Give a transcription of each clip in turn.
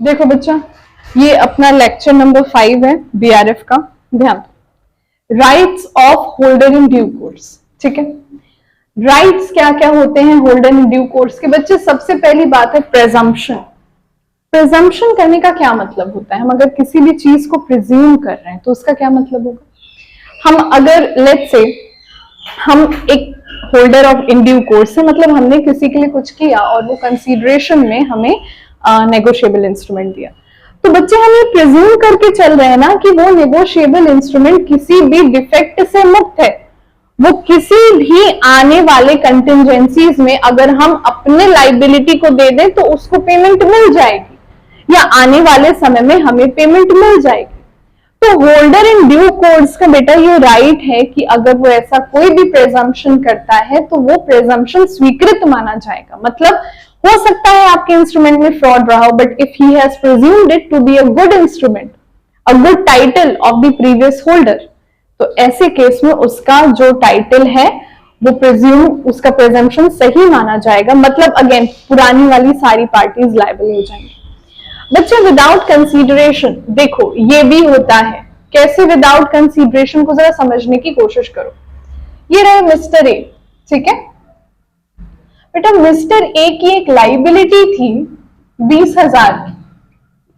देखो बच्चा, ये अपना लेक्चर नंबर 5 है बीआरएफ का। ध्यान, rights of holder in due course. ठीक है, राइट्स क्या क्या होते हैं होल्डर इन ड्यू कोर्स के? बच्चे, सबसे पहली बात है प्रेजम्पशन। प्रेजम्पशन करने का क्या मतलब होता है? हम अगर किसी भी चीज को प्रिज्यूम कर रहे हैं तो उसका क्या मतलब होगा? हम अगर लेट्स से हम एक holder of in due course है, मतलब हमने किसी के लिए कुछ किया और वो कंसीडरेशन में हमें नेगोशिएबल इंस्ट्रूमेंट दिया, तो बच्चे हम ये प्रिज्यूम करके चल रहे हैं ना कि वो नेगोशिएबल इंस्ट्रूमेंट किसी भी डिफेक्ट से मुक्त है। वो किसी भी आने वाले कंटिंजेंसीज में अगर हम अपने लाइबिलिटी को दे दें तो उसको पेमेंट मिल जाएगी, या आने वाले समय में हमें पेमेंट मिल जाएगी। तो होल्डर इन ड्यू कोर्स का बेटा ये राइट है कि अगर वो ऐसा कोई भी प्रेजम्पशन करता है तो वो प्रेजम्पशन स्वीकृत माना जाएगा। मतलब हो सकता है आपके इंस्ट्रूमेंट में फ्रॉड रहा हो, but if he has presumed it to be a good instrument, a good title of the previous holder, तो ऐसे केस में उसका जो टाइटल है वो उसका प्रेजम्पशन सही माना जाएगा। मतलब अगेन पुरानी वाली सारी पार्टीज लायबल हो जाएंगी। बच्चे, विदाउट कंसीडरेशन, देखो ये भी होता है। कैसे विदाउट कंसीडरेशन को जरा समझने की कोशिश करो। ये रहे मिस्टर ए, ठीक है बेटा, मिस्टर ए की एक लाइबिलिटी थी 20,000 की,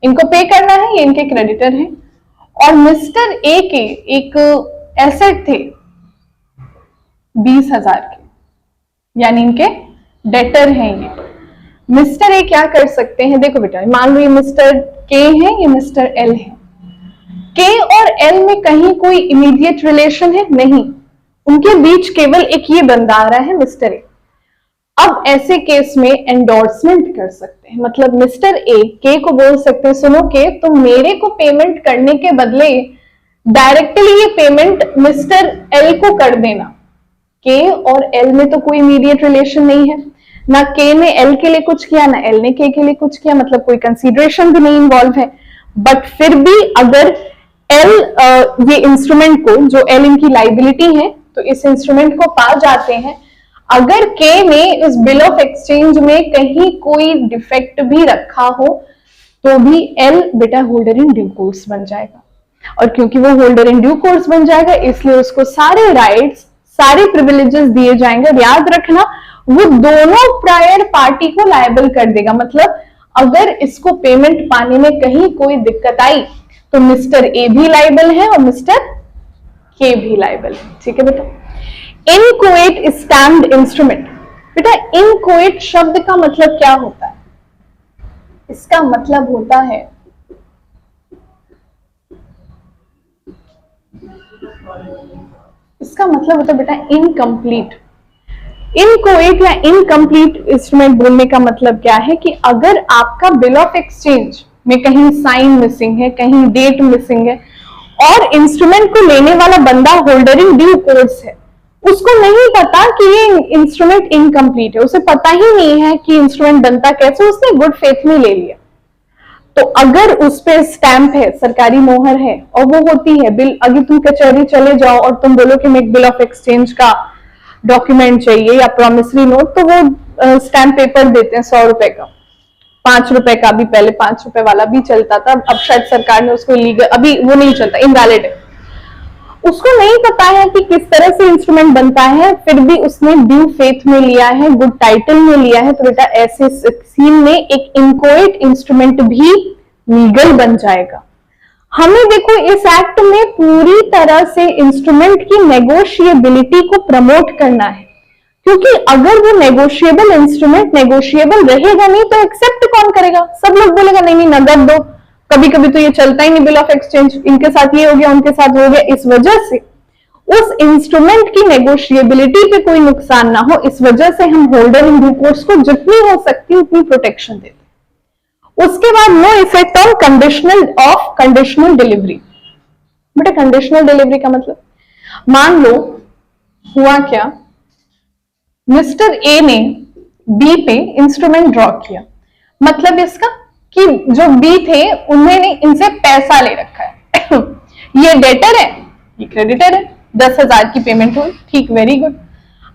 इनको पे करना है, ये इनके क्रेडिटर हैं। और मिस्टर ए के एक एसेट थे 20,000 के, यानी इनके डेटर हैं ये। मिस्टर ए क्या कर सकते हैं? देखो बेटा, मान लो ये मिस्टर के है, ये मिस्टर एल है। के और एल में कहीं कोई इमीडिएट रिलेशन है? नहीं, उनके बीच केवल एक ये बंदा आ रहा है, मिस्टर ए। अब ऐसे केस में एंडोर्समेंट कर सकते हैं। मतलब मिस्टर ए के को बोल सकते हैं, सुनो के, तुम मेरे को पेमेंट करने के बदले डायरेक्टली ये पेमेंट मिस्टर एल को कर देना। के और एल में तो कोई इमीडिएट रिलेशन नहीं है, ना के ने एल के लिए कुछ किया, ना एल ने के लिए कुछ किया, मतलब कोई कंसीडरेशन भी नहीं इन्वॉल्व है। बट फिर भी अगर एल ये इंस्ट्रूमेंट को, जो एल इनकी लाइबिलिटी है, तो इस इंस्ट्रूमेंट को पा जाते हैं। अगर के ने इस बिल ऑफ एक्सचेंज में कहीं कोई डिफेक्ट भी रखा हो तो भी एल बेटा होल्डर इन ड्यू कोर्स बन जाएगा। और क्योंकि वो होल्डर इन ड्यू कोर्स बन जाएगा, इसलिए उसको सारे राइट्स, सारे प्रिविलेजेस दिए जाएंगे। और याद रखना, वो दोनों प्रायर पार्टी को लायबल कर देगा। मतलब अगर इसको पेमेंट पाने में कहीं कोई दिक्कत आई तो मिस्टर ए भी लायबल है और मिस्टर के भी लायबल है। ठीक है बेटा। इनकोएट स्टैम्प्ड इंस्ट्रूमेंट, बेटा इनकोएट शब्द का मतलब क्या होता है? इसका मतलब होता है बेटा इनकम्प्लीट। इनकोएट या इनकम्प्लीट इंस्ट्रूमेंट बोलने का मतलब क्या है कि अगर आपका बिल ऑफ एक्सचेंज में कहीं साइन मिसिंग है, कहीं डेट मिसिंग है, और इंस्ट्रूमेंट को लेने वाला बंदा होल्डर इन ड्यू कोर्स है, उसको नहीं पता कि ये इंस्ट्रूमेंट इनकम्प्लीट है, उसे पता ही नहीं है कि इंस्ट्रूमेंट बनता कैसे, उसने गुड फेथ में ले लिया, तो अगर उस पे स्टैंप है, सरकारी मोहर है, और वो होती है बिल, अगर तुम कचहरी चले जाओ और तुम बोलो कि मैं एक बिल ऑफ एक्सचेंज का डॉक्यूमेंट चाहिए या प्रॉमिसरी नोट, तो वो स्टैंप पेपर देते हैं 100 रुपए का, 5 रुपए का भी, पहले 5 रुपए वाला भी चलता था, अब शायद सरकार ने उसको लीगल, अभी वो नहीं चलता, इनवैलिड है। उसको नहीं पता है कि किस तरह से इंस्ट्रूमेंट बनता है, फिर भी उसने ड्यू फेथ में लिया है, गुड टाइटल में लिया है, तो बेटा ऐसे सीन में एक इनकोएट इंस्ट्रूमेंट भी लीगल बन जाएगा। हमें देखो इस एक्ट में पूरी तरह से इंस्ट्रूमेंट की नेगोशिएबिलिटी को प्रमोट करना है, क्योंकि अगर वो नेगोशिएबल इंस्ट्रूमेंट नेगोशिएबल रहेगा नहीं तो एक्सेप्ट कौन करेगा? सब लोग बोलेगा नहीं नहीं नगद दो, कभी कभी तो ये चलता ही नहीं बिल ऑफ एक्सचेंज, इनके साथ ये हो गया, उनके साथ हो गया। इस वजह से उस इंस्ट्रूमेंट की नेगोशिएबिलिटी पे कोई नुकसान ना हो, इस वजह से हम होल्डर इन ड्यू कोर्स को जितनी हो सकती है उतनी प्रोटेक्शन देते हैं। उसके बाद no effect on conditional delivery. बेटा कंडीशनल डिलीवरी का मतलब, मान लो हुआ क्या, मिस्टर ए ने बी पे इंस्ट्रूमेंट ड्रॉ किया, मतलब इसका कि जो बी थे उन्होंने इनसे पैसा ले रखा है ये डेटर है, ये क्रेडिटर है, 10,000 की पेमेंट हुई, ठीक, वेरी गुड।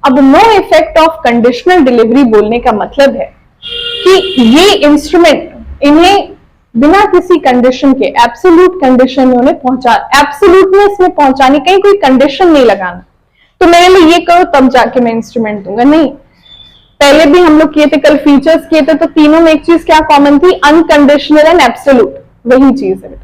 अब no effect of conditional delivery बोलने का मतलब है कि ये इंस्ट्रूमेंट इन्हें बिना किसी कंडीशन के, एब्सोल्यूट कंडीशन में उन्हें पहुंचा, एब्सोल्यूटनेस में पहुंचाने, कहीं कोई कंडीशन नहीं लगाना, तो मेरे लिए ये करो तब जाके मैं इंस्ट्रूमेंट दूंगा, नहीं। पहले भी हम लोग किए थे, कल फीचर्स किए थे, तो तीनों में एक चीज क्या कॉमन थी, अनकंडीशनल एंड एब्सोल्यूट, वही चीज है।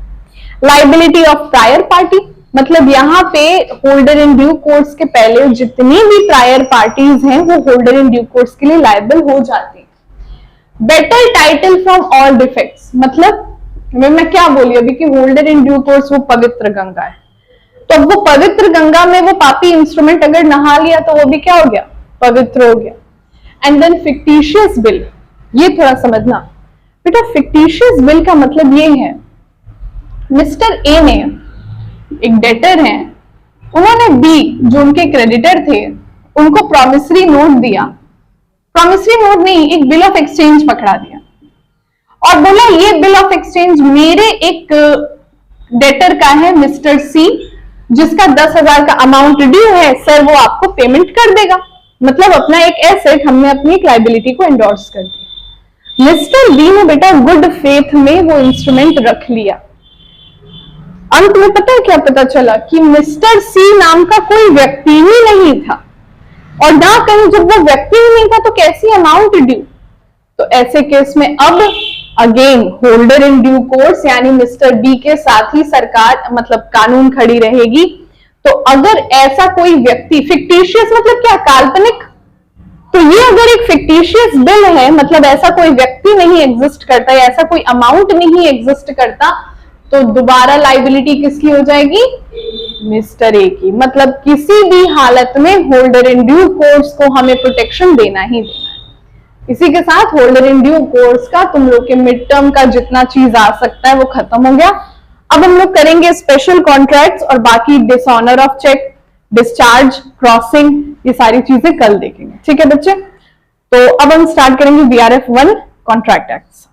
लाइबिलिटी ऑफ प्रायर पार्टी, मतलब यहाँ पे होल्डर इन ड्यू कोर्स के पहले जितनी भी प्रायर पार्टीज हैं वो होल्डर इन ड्यू कोर्स के लिए लायबल हो जाती है। Better title from all defects, मतलब मैं क्या बोली अभी कि होल्डर इन ड्यू कोर्स वो पवित्र गंगा है, तो वो पवित्र गंगा में वो पापी इंस्ट्रूमेंट अगर नहा लिया तो वो भी क्या हो गया, पवित्र हो गया। एंड देन फिक्टिशियस बिल, ये थोड़ा समझना बेटा, फिक्टिशियस बिल का मतलब ये है, मिस्टर ए ने, एक डेटर हैं, उन्होंने बी जो उनके क्रेडिटर थे उनको प्रॉमिसरी नोट दिया, प्रॉमिसरी नोट नहीं, एक बिल ऑफ एक्सचेंज पकड़ा दिया और बोला ये बिल ऑफ एक्सचेंज मेरे एक डेटर का है मिस्टर सी, जिसका 10,000 का अमाउंट ड्यू है सर, वो आपको पेमेंट कर देगा, मतलब अपना एक एसेट हमने अपनी एक लाइबिलिटी को एंडोर्स कर दिया। मिस्टर बी ने बेटा गुड फेथ में वो इंस्ट्रूमेंट रख लिया। अंत में पता है क्या पता चला कि मिस्टर सी नाम का कोई व्यक्ति ही नहीं था, और ना कहीं जब वो व्यक्ति ही नहीं था तो कैसी अमाउंट ड्यू, तो ऐसे केस में अब again holder in due course यानी मिस्टर बी के साथ ही सरकार मतलब कानून खड़ी रहेगी। तो अगर ऐसा कोई व्यक्ति, फिक्टिशियस मतलब क्या, काल्पनिक, तो ये अगर एक फिक्टिशियस बिल है मतलब ऐसा कोई व्यक्ति नहीं एग्जिस्ट करता या ऐसा कोई अमाउंट नहीं एग्जिस्ट करता, तो दोबारा लाइबिलिटी किसकी हो जाएगी, मिस्टर ए की। मतलब किसी भी हालत में होल्डर इन ड्यू कोर्स को हमें प्रोटेक्शन देना ही देना है। इसी के साथ होल्डर इन ड्यू कोर्स का तुम लोग के मिड टर्म का जितना चीज आ सकता है वो खत्म हो गया। अब हम लोग करेंगे स्पेशल कॉन्ट्रैक्ट्स और बाकी dishonour of cheque, discharge, crossing, ये सारी चीजें कल देखेंगे। ठीक है बच्चे, तो अब हम स्टार्ट करेंगे VRF 1 कॉन्ट्रैक्ट एक्ट्स।